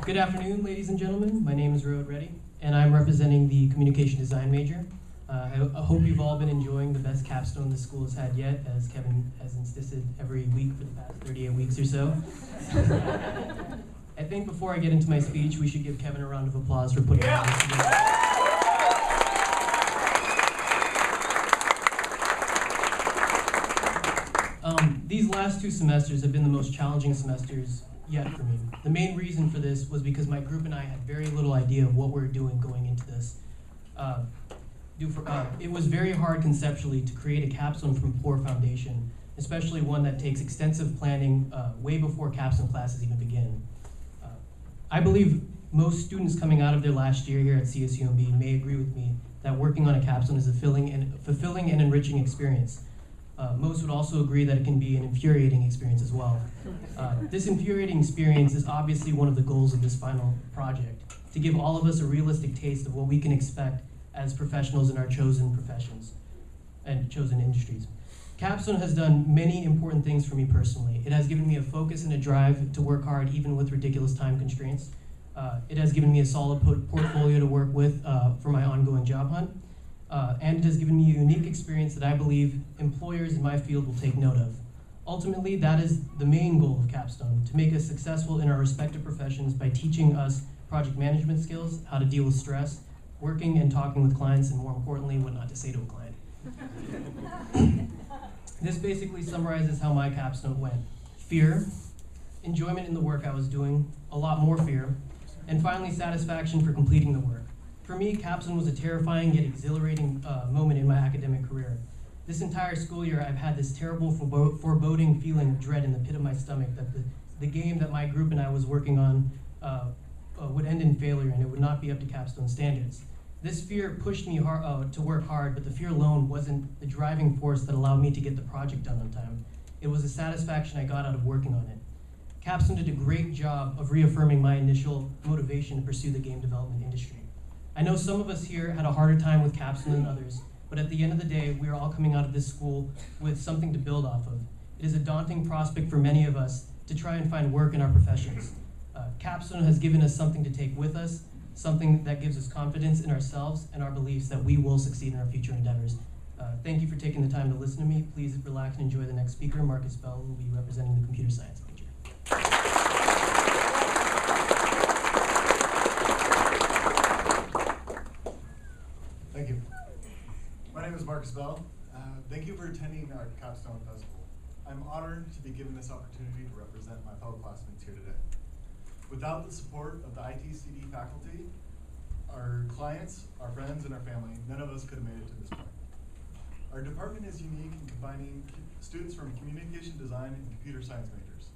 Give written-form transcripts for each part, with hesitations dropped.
Good afternoon, ladies and gentlemen. My name is Road Reddy, and I'm representing the communication design major. I hope you've all been enjoying the best capstone this school has had yet, as Kevin has insisted every week for the past 38 weeks or so. I think before I get into my speech, we should give Kevin a round of applause for putting all this together. These last 2 semesters have been the most challenging semesters yet for me. The main reason for this was because my group and I had very little idea of what we were doing going into this. It was very hard conceptually to create a capstone from a poor foundation, especially one that takes extensive planning way before capstone classes even begin. I believe most students coming out of their last year here at CSUMB may agree with me that working on a capstone is a fulfilling and enriching experience. Most would also agree that it can be an infuriating experience as well. This infuriating experience is obviously one of the goals of this final project, to give all of us a realistic taste of what we can expect as professionals in our chosen professions and chosen industries. Capstone has done many important things for me personally. It has given me a focus and a drive to work hard even with ridiculous time constraints. It has given me a solid portfolio to work with for my ongoing job hunt. And it has given me a unique experience that I believe employers in my field will take note of. Ultimately, that is the main goal of Capstone, to make us successful in our respective professions by teaching us project management skills, how to deal with stress, working and talking with clients, and more importantly, what not to say to a client. This basically summarizes how my capstone went. Fear, enjoyment in the work I was doing, a lot more fear, and finally satisfaction for completing the work. For me, capstone was a terrifying yet exhilarating moment in my academic career. This entire school year, I've had this terrible foreboding feeling of dread in the pit of my stomach that the game that my group and I was working on would end in failure and it would not be up to capstone standards. This fear pushed me to work hard, but the fear alone wasn't the driving force that allowed me to get the project done on time. It was the satisfaction I got out of working on it. Capstone did a great job of reaffirming my initial motivation to pursue the game development industry. I know some of us here had a harder time with capstone than others, but at the end of the day, we are all coming out of this school with something to build off of. It is a daunting prospect for many of us to try and find work in our professions. Capstone has given us something to take with us, something that gives us confidence in ourselves and our beliefs that we will succeed in our future endeavors. Thank you for taking the time to listen to me. Please relax and enjoy the next speaker, Marcus Bell, who will be representing the computer science major. Thank you. My name is Marcus Bell. Thank you for attending our Capstone Festival. I'm honored to be given this opportunity to represent my fellow classmates here today. Without the support of the ITCD faculty, our clients, our friends, and our family, none of us could have made it to this point. Our department is unique in combining students from communication design and computer science majors.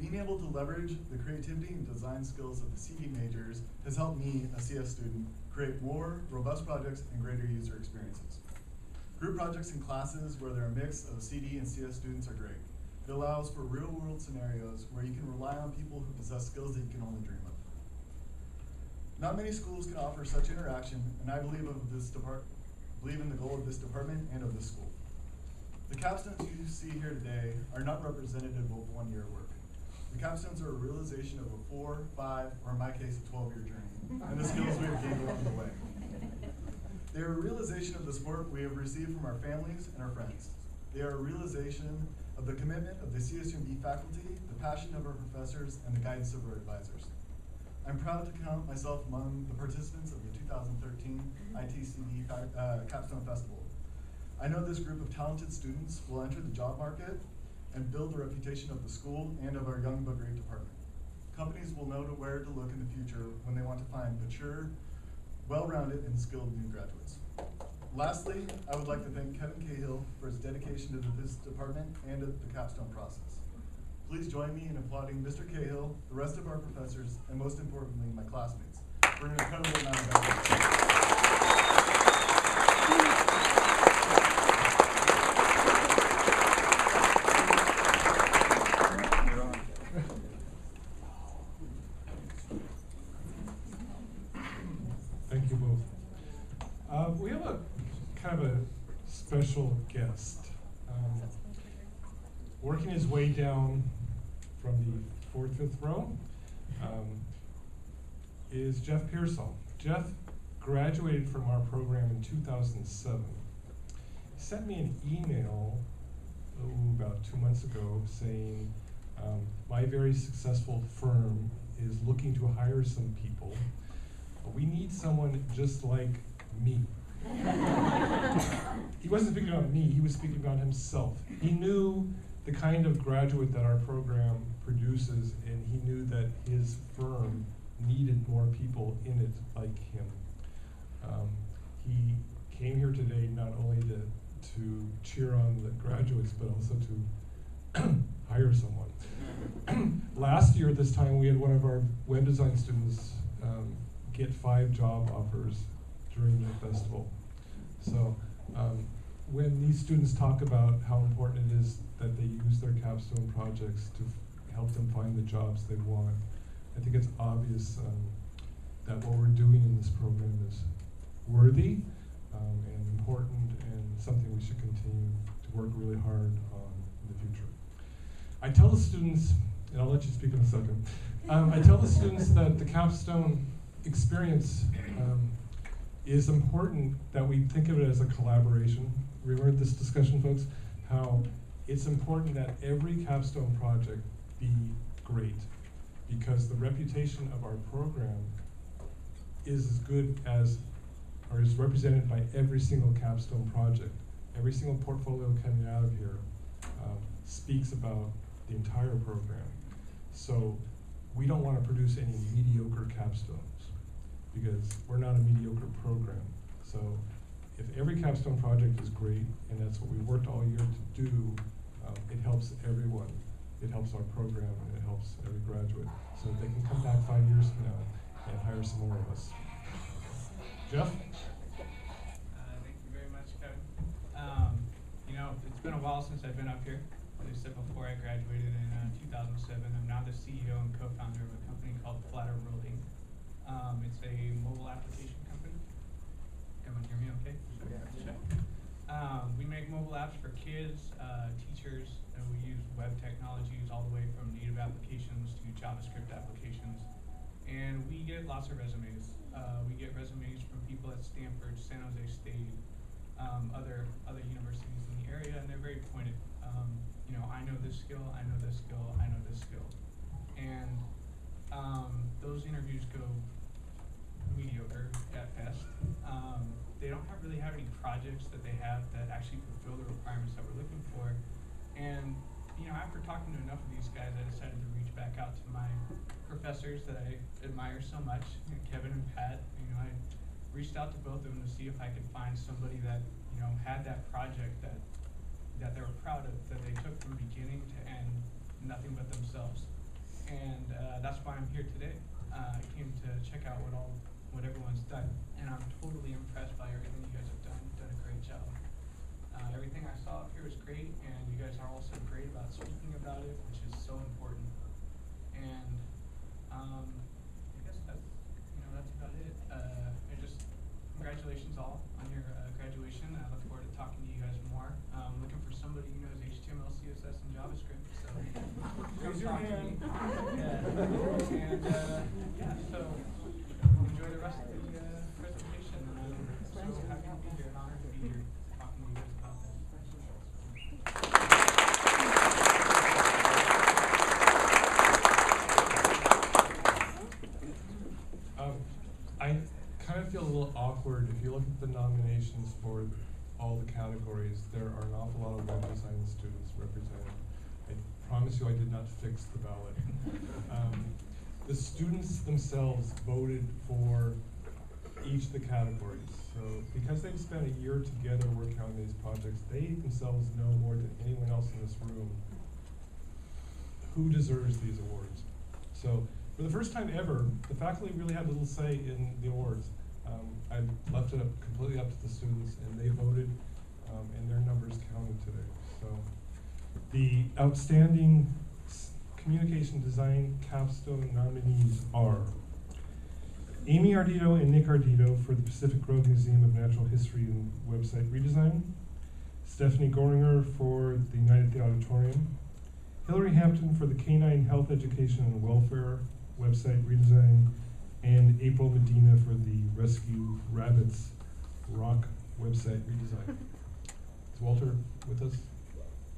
Being able to leverage the creativity and design skills of the CD majors has helped me, a CS student, create more robust projects and greater user experiences. Group projects and classes where there are a mix of CD and CS students are great. It allows for real-world scenarios where you can rely on people who possess skills that you can only dream of. Not many schools can offer such interaction, and I believe in the goal of this department and of this school. The capstones you see here today are not representative of 1 year work. The capstones are a realization of a 4, 5, or in my case, a 12-year journey, and the skills we have gained along the way. They are a realization of the support we have received from our families and our friends. They are a realization of the commitment of the CSUMB faculty, the passion of our professors, and the guidance of our advisors. I'm proud to count myself among the participants of the 2013 ITCD Capstone Festival. I know this group of talented students will enter the job market and build the reputation of the school and of our young but great department. Companies will know where to look in the future when they want to find mature, well-rounded, and skilled new graduates. Lastly, I would like to thank Kevin Cahill for his dedication to this department and the capstone process. Please join me in applauding Mr. Cahill, the rest of our professors, and most importantly, my classmates, for an incredible amount of effort. Thank you both. We have a kind of a special guest. Working his way down from the 4th, 5th row. is Jeff Pearsall. Jeff graduated from our program in 2007. He sent me an email about 2 months ago saying, my very successful firm is looking to hire some people, but we need someone just like me. He wasn't speaking about me, he was speaking about himself. He knew the kind of graduate that our program produces, and he knew that his firm needed more people in it like him. He came here today not only to cheer on the graduates, but also to hire someone. Last year at this time, we had one of our web design students get 5 job offers during the festival. So when these students talk about how important it is that they use their capstone projects to help them find the jobs they want, I think it's obvious that what we're doing in this program is worthy and important and something we should continue to work really hard on in the future. I tell the students, and I'll let you speak in a second, I tell the students that the capstone experience is important, that we think of it as a collaboration. Remember this discussion, folks? How it's important that every capstone project be great, because the reputation of our program is as good as, or is represented by every single capstone project. Every single portfolio coming out of here speaks about the entire program. So we don't want to produce any mediocre capstones, because we're not a mediocre program. So if every capstone project is great, and that's what we worked all year to do, it helps everyone. It helps our program, and it helps every graduate, so they can come back 5 years from now and hire some more of us. Jeff? Thank you very much, Kevin. You know, it's been a while since I've been up here. As I said before, I graduated in 2007. I'm now the CEO and co-founder of a company called Flatter World Inc. It's a mobile application company. Everyone hear me okay? Yeah. We make mobile apps for kids, teachers, and we use web technologies all the way from native applications to JavaScript applications. And we get lots of resumes. We get resumes from people at Stanford, San Jose State, other universities in the area, and they're very pointed. You know, I know this skill, I know this skill, I know this skill. And those interviews go mediocre at best. They don't really have any projects that they have that actually fulfill the requirements that we're looking for. And you know, after talking to enough of these guys, I decided to reach back out to my professors that I admire so much, you know, Kevin and Pat. You know, I reached out to both of them to see if I could find somebody that, you know, had that project that they were proud of, that they took from beginning to end, nothing but themselves. And that's why I'm here today. I came to check out what everyone's done, and I'm totally impressed by everything you guys have done. You've done a great job. Everything I saw up here was great, and you guys are also great about speaking about it, which is so important. And I guess that's about it. Congratulations all on your graduation. I look forward to talking to you guys more. Looking for somebody who knows HTML, CSS, and JavaScript. So come talk to me. Yeah, so enjoy the rest of the presentation. I'm so happy to be here and honored to be here talking to you guys about this. I kind of feel a little awkward. If you look at the nominations for all the categories, there are an awful lot of web design students represented. I promise you I did not fix the ballot. The students themselves voted for each of the categories. So because they've spent a year together working on these projects, they themselves know more than anyone else in this room who deserves these awards. So for the first time ever, the faculty really had little say in the awards. I left it completely up to the students, and they voted, and their numbers counted today. So the outstanding communication design capstone nominees are Amy Ardito and Nick Ardito for the Pacific Grove Museum of Natural History and website redesign, Stephanie Goringer for the United the Auditorium, Hillary Hampton for the Canine Health Education and Welfare website redesign, and April Medina for the Rescue Rabbits Rock website redesign. Is Walter with us?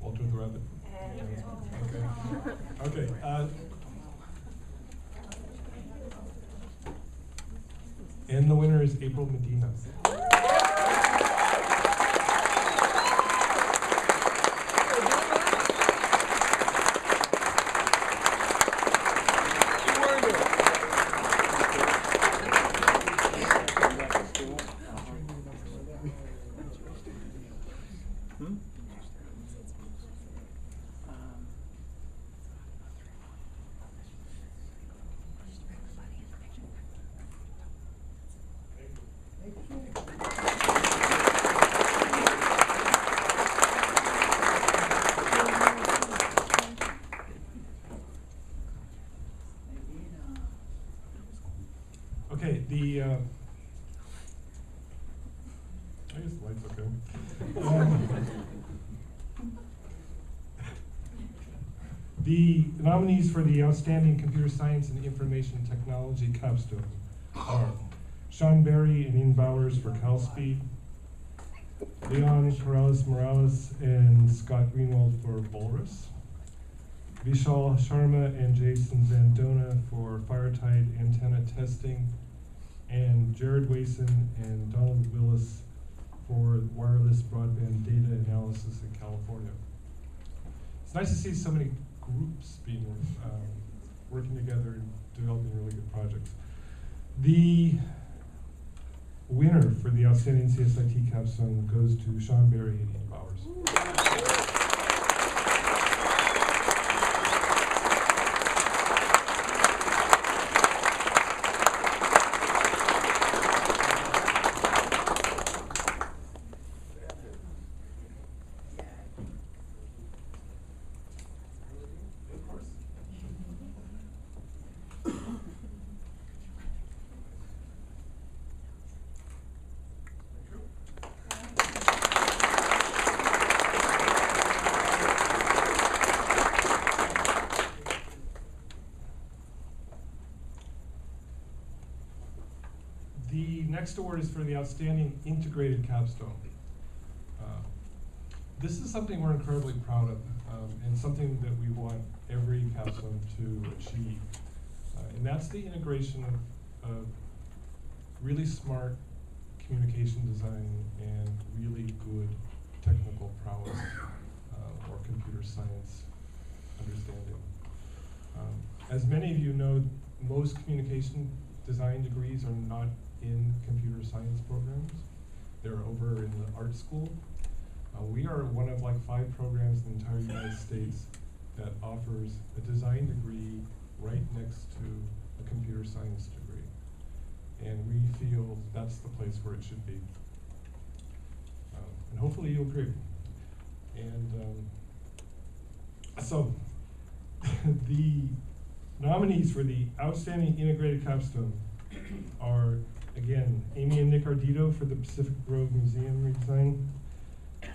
Walter the rabbit? Okay. And the winner is April Medina. Okay, I guess the light's okay. The nominees for the Outstanding Computer Science and Information Technology Capstone are Sean Berry and Ian Bowers for CalSpeed, Leon Corrales and Scott Greenwald for Walrus, Vishal Sharma and Jason Zandona for Firetide Antenna Testing, and Jared Wason and Donald Willis for wireless broadband data analysis in California. It's nice to see so many groups being working together and developing really good projects. The winner for the Outstanding CSIT Capstone goes to Sean Berry and Ian Bowers. The next award is for the Outstanding Integrated Capstone. This is something we're incredibly proud of, and something that we want every capstone to achieve. And that's the integration of really smart communication design and really good technical prowess or computer science understanding. As many of you know, most communication design degrees are not in computer science programs. They're over in the art school. We are one of like 5 programs in the entire United States that offers a design degree right next to a computer science degree. And we feel that's the place where it should be. And hopefully you'll agree. And so the nominees for the Outstanding Integrated Capstone are, again, Amy and Nick Ardito for the Pacific Grove Museum redesign,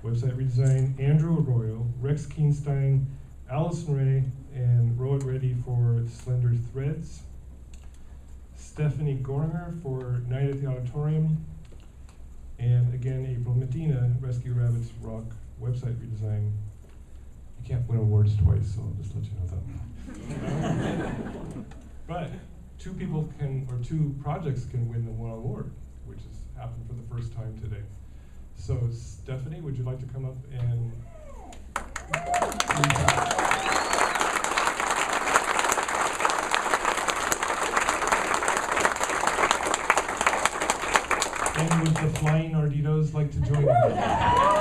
website redesign, Andrew Arroyo, Rex Keenstein, Allison Ray, and Rohit Reddy for Slender Threads, Stephanie Goringer for Night at the Auditorium, and again, April Medina, Rescue Rabbits Rock website redesign. You can't win awards twice, so I'll just let you know that. But 2 people can, or 2 projects can win the one award, which has happened for the first time today. So Stephanie, would you like to come up and would the Flying Arditos like to join us?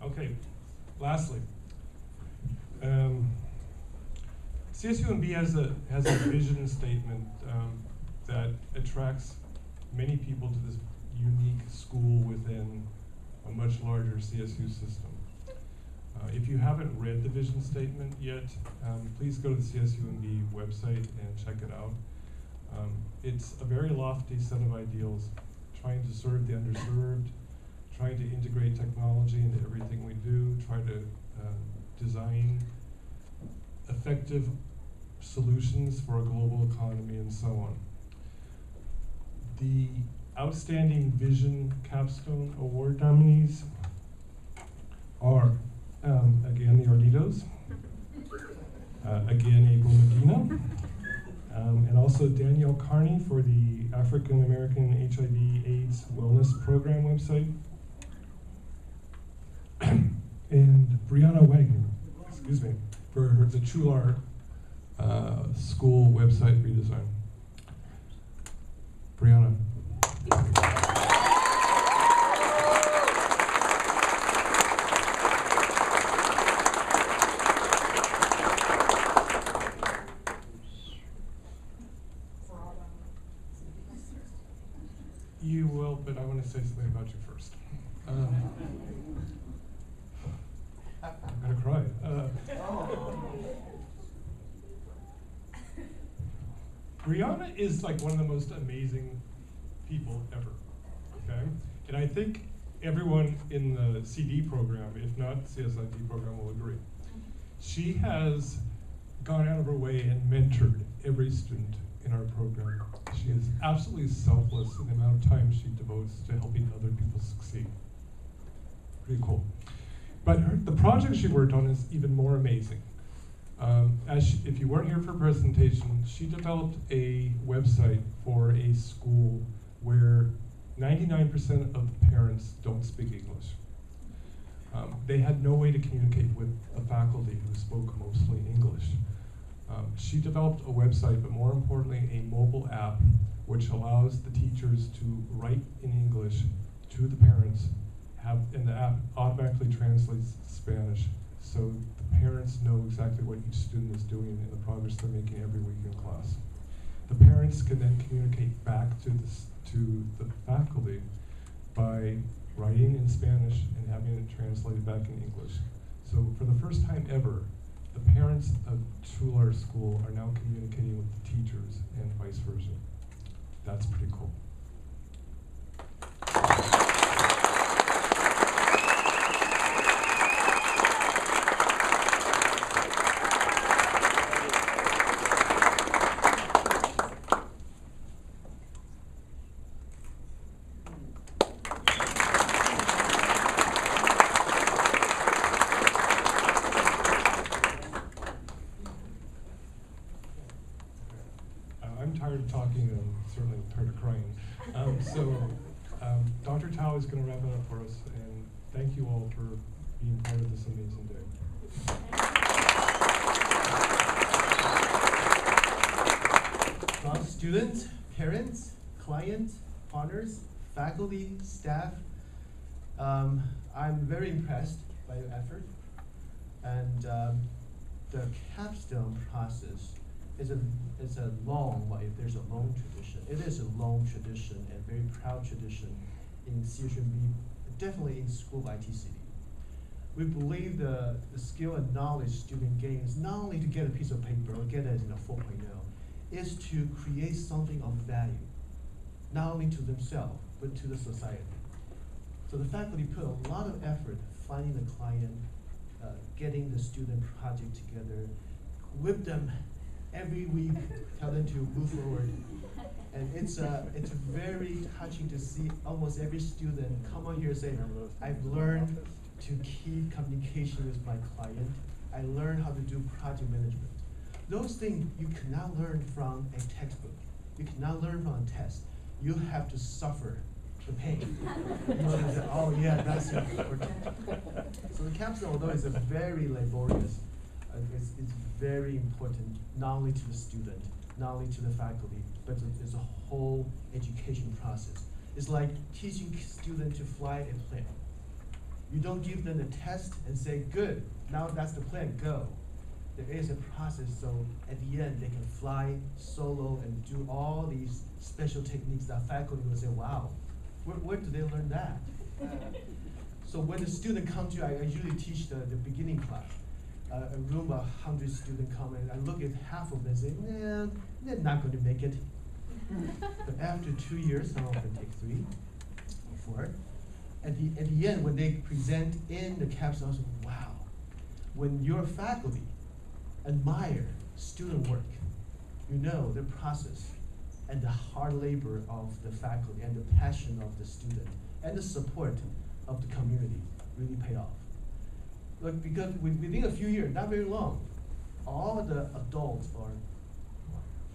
Okay, Lastly, CSUMB has a vision statement that attracts many people to this unique school within a much larger CSU system. If you haven't read the vision statement yet, please go to the CSUMB website and check it out. It's a very lofty set of ideals, trying to serve the underserved, trying to integrate technology into everything we do, trying to design effective solutions for a global economy and so on. The Outstanding Vision Capstone Award nominees are, again, the Arlitos, again, April Medina, and also Danielle Carney for the African American HIV/AIDS Wellness Program website, and Brianna Wagner, excuse me, for the Chular school website redesign. Brianna. You will, but I want to say something about you first. I'm gonna cry. Brianna is like one of the most amazing people ever, okay? And I think everyone in the CD program, if not CSID program, will agree. She has gone out of her way and mentored every student in our program. She is absolutely selfless in the amount of time she devotes to helping other people succeed. Pretty cool. But the project she worked on is even more amazing. If you weren't here for a presentation, she developed a website for a school where 99% of the parents don't speak English. They had no way to communicate with the faculty who spoke mostly English. She developed a website, but more importantly, a mobile app which allows the teachers to write in English to the parents, and the app automatically translates to Spanish, so the parents know exactly what each student is doing and the progress they're making every week in class. The parents can then communicate back to the faculty by writing in Spanish and having it translated back in English. So for the first time ever, the parents of Chular School are now communicating with the teachers and vice versa. That's pretty cool. I'm tired of talking, and I'm certainly tired of crying. Dr. Tao is going to wrap it up for us, and thank you all for being part of this amazing day. Well, students, parents, clients, partners, faculty, staff, I'm very impressed by your effort, and the capstone process is a long, well, if there's a long tradition, it is a long tradition and very proud tradition in CSUMB, definitely in school ITCD. We believe the skill and knowledge student gains, not only to get a piece of paper or get it in a 4.0, is to create something of value, not only to themselves, but to the society. So the faculty put a lot of effort finding the client, getting the student project together, whip them every week, tell them to move forward. And it's very touching to see almost every student come on here and say, I've learned to keep communication with my client. I learned how to do project management. Those things you cannot learn from a textbook. You cannot learn from a test. You have to suffer the pain. In order to, oh yeah, that's important. So the capstone, although it's a very laborious, it's very important, not only to the student, not only to the faculty, but it's a whole education process. It's like teaching students to fly a plane. You don't give them the test and say, good, now that's the plan, go. There is a process, so at the end they can fly solo and do all these special techniques that faculty will say, wow, where do they learn that? So when the student comes to you, I usually teach the beginning class. A room of 100 students come in, I look at half of them and say, nah, they're not going to make it. But after 2 years, some of them take 3 or 4. At the end, when they present in the capstone, I say, wow, when your faculty admire student work, you know the process and the hard labor of the faculty and the passion of the student and the support of the community really pay off. Look, because within a few years, not very long, all the adults or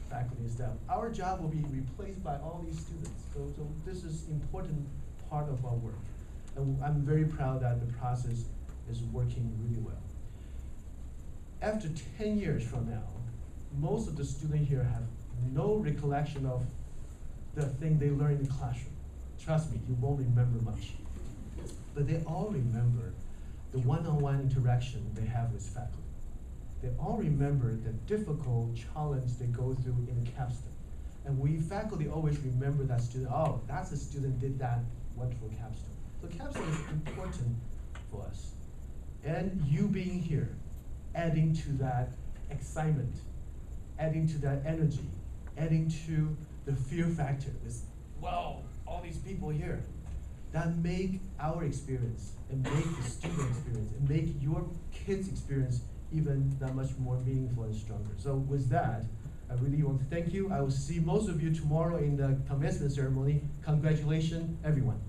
faculty and staff, our job will be replaced by all these students. So this is important part of our work. And I'm very proud that the process is working really well. After 10 years from now, most of the students here have no recollection of the thing they learned in the classroom. Trust me, you won't remember much. But they all remember the one-on-one interaction they have with faculty. They all remember the difficult challenge they go through in the capstone. And we faculty always remember that student, oh, that's a student did that wonderful capstone. So capstone is important for us. And you being here, adding to that excitement, adding to that energy, adding to the fear factor, this, wow, all these people here, that make our experience and make the student experience and make your kids' experience even that much more meaningful and stronger. So with that, I really want to thank you. I will see most of you tomorrow in the commencement ceremony. Congratulations, everyone.